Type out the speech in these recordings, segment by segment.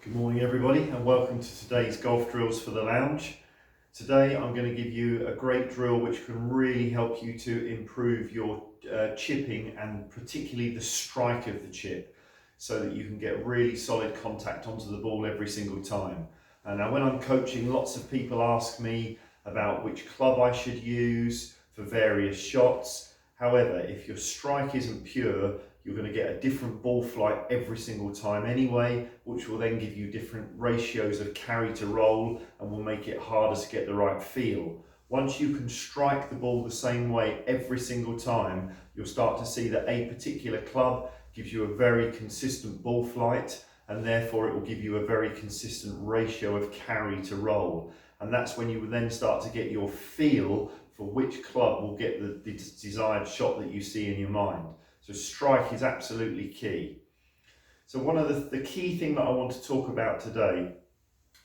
Good morning everybody and welcome to today's golf drills for the lounge. Today I'm going to give you a great drill which can really help you to improve your chipping and particularly the strike of the chip so that you can get really solid contact onto the ball every single time. And now when I'm coaching, lots of people ask me about which club I should use for various shots. However, if your strike isn't pure, you're going to get a different ball flight every single time anyway, which will then give you different ratios of carry to roll and will make it harder to get the right feel. Once you can strike the ball the same way every single time, you'll start to see that a particular club gives you a very consistent ball flight, and therefore it will give you a very consistent ratio of carry to roll. And that's when you will then start to get your feel for which club will get the desired shot that you see in your mind. So strike is absolutely key. So one of the key thing that I want to talk about today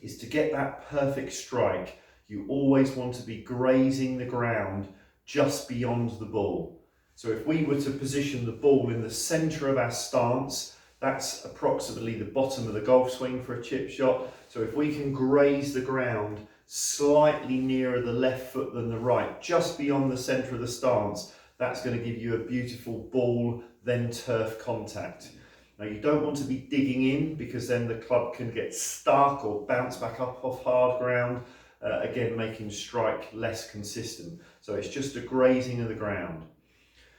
is to get that perfect strike. You always want to be grazing the ground just beyond the ball. So if we were to position the ball in the center of our stance, that's approximately the bottom of the golf swing for a chip shot. So if we can graze the ground slightly nearer the left foot than the right, just beyond the center of the stance, that's going to give you a beautiful ball then turf contact. Now you don't want to be digging in because then the club can get stuck or bounce back up off hard ground, again making strike less consistent. So it's just a grazing of the ground.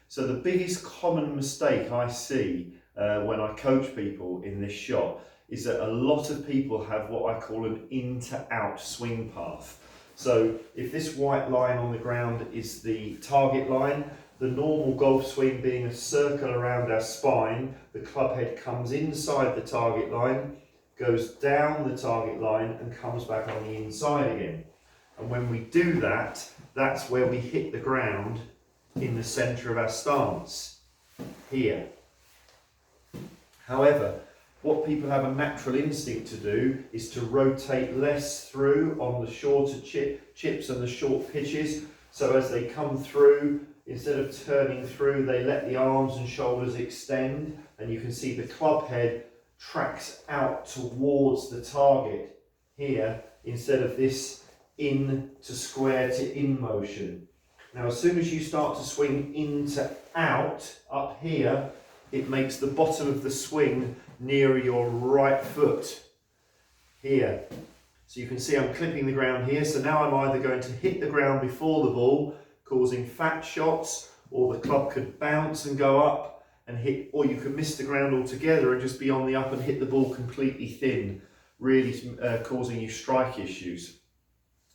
So the biggest common mistake I see when I coach people in this shot is that a lot of people have what I call an in to out swing path. So if this white line on the ground is the target line, the normal golf swing being a circle around our spine, the club head comes inside the target line, goes down the target line and comes back on the inside again. And when we do that, that's where we hit the ground in the center of our stance, here. However, what people have a natural instinct to do is to rotate less through on the shorter chips and the short pitches. So as they come through, instead of turning through, they let the arms and shoulders extend, and you can see the club head tracks out towards the target here, instead of this in to square to in motion. Now as soon as you start to swing in to out up here, it makes the bottom of the swing nearer your right foot here. So you can see I'm clipping the ground here, so now I'm either going to hit the ground before the ball, causing fat shots, or the club could bounce and go up and hit, or you could miss the ground altogether and just be on the up and hit the ball completely thin, really causing you strike issues.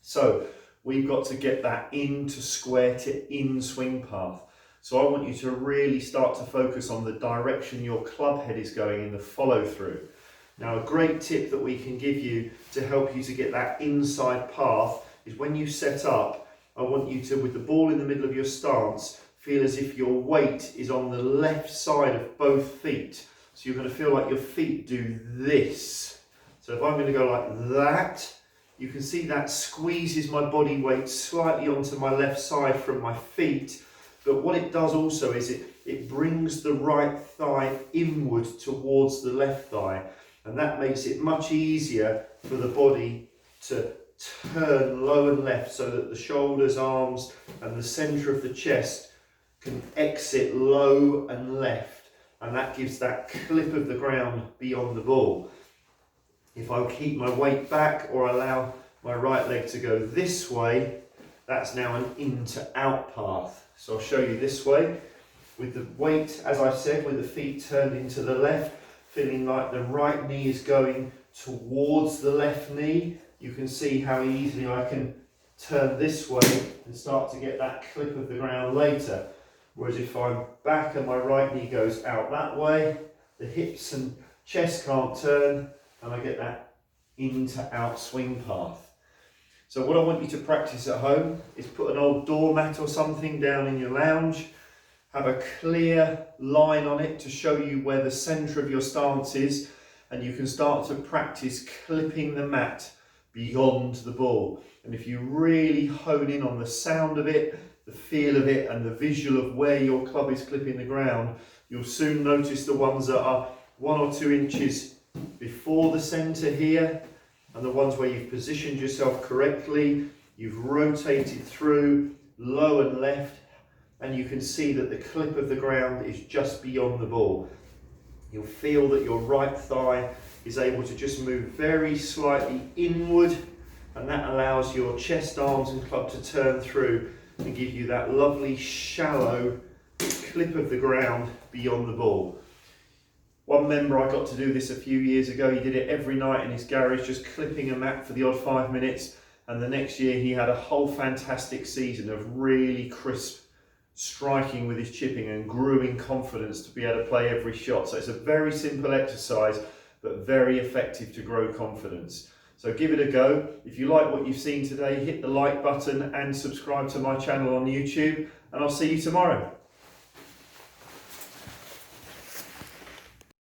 So we've got to get that in to square to in swing path. So I want you to really start to focus on the direction your club head is going in the follow through. Now a great tip that we can give you to help you to get that inside path is when you set up, I want you to, with the ball in the middle of your stance, feel as if your weight is on the left side of both feet. So you're going to feel like your feet do this. So if I'm going to go like that, you can see that squeezes my body weight slightly onto my left side from my feet. But what it does also is it brings the right thigh inward towards the left thigh. And that makes it much easier for the body to turn low and left so that the shoulders, arms and the center of the chest can exit low and left, and that gives that clip of the ground beyond the ball. If I keep my weight back or allow my right leg to go this way, that's now an in to out path. So I'll show you this way with the weight, as I said, with the feet turned into the left, feeling like the right knee is going towards the left knee. You can see how easily I can turn this way and start to get that clip of the ground later. Whereas if I'm back and my right knee goes out that way, the hips and chest can't turn and I get that in to out swing path. So what I want you to practice at home is put an old doormat or something down in your lounge, have a clear line on it to show you where the center of your stance is, and you can start to practice clipping the mat beyond the ball. And if you really hone in on the sound of it, the feel of it and the visual of where your club is clipping the ground, you'll soon notice the ones that are 1 or 2 inches before the centre here, and the ones where you've positioned yourself correctly, you've rotated through low and left, and you can see that the clip of the ground is just beyond the ball. You'll feel that your right thigh is able to just move very slightly inward, and that allows your chest, arms and club to turn through and give you that lovely shallow clip of the ground beyond the ball. One member, I got to do this a few years ago. He did it every night in his garage, just clipping a mat for the odd 5 minutes, and the next year he had a whole fantastic season of really crisp striking with his chipping and grew in confidence to be able to play every shot. So it's a very simple exercise, but very effective to grow confidence. So give it a go. If you like what you've seen today, hit the like button and subscribe to my channel on YouTube, and I'll see you tomorrow.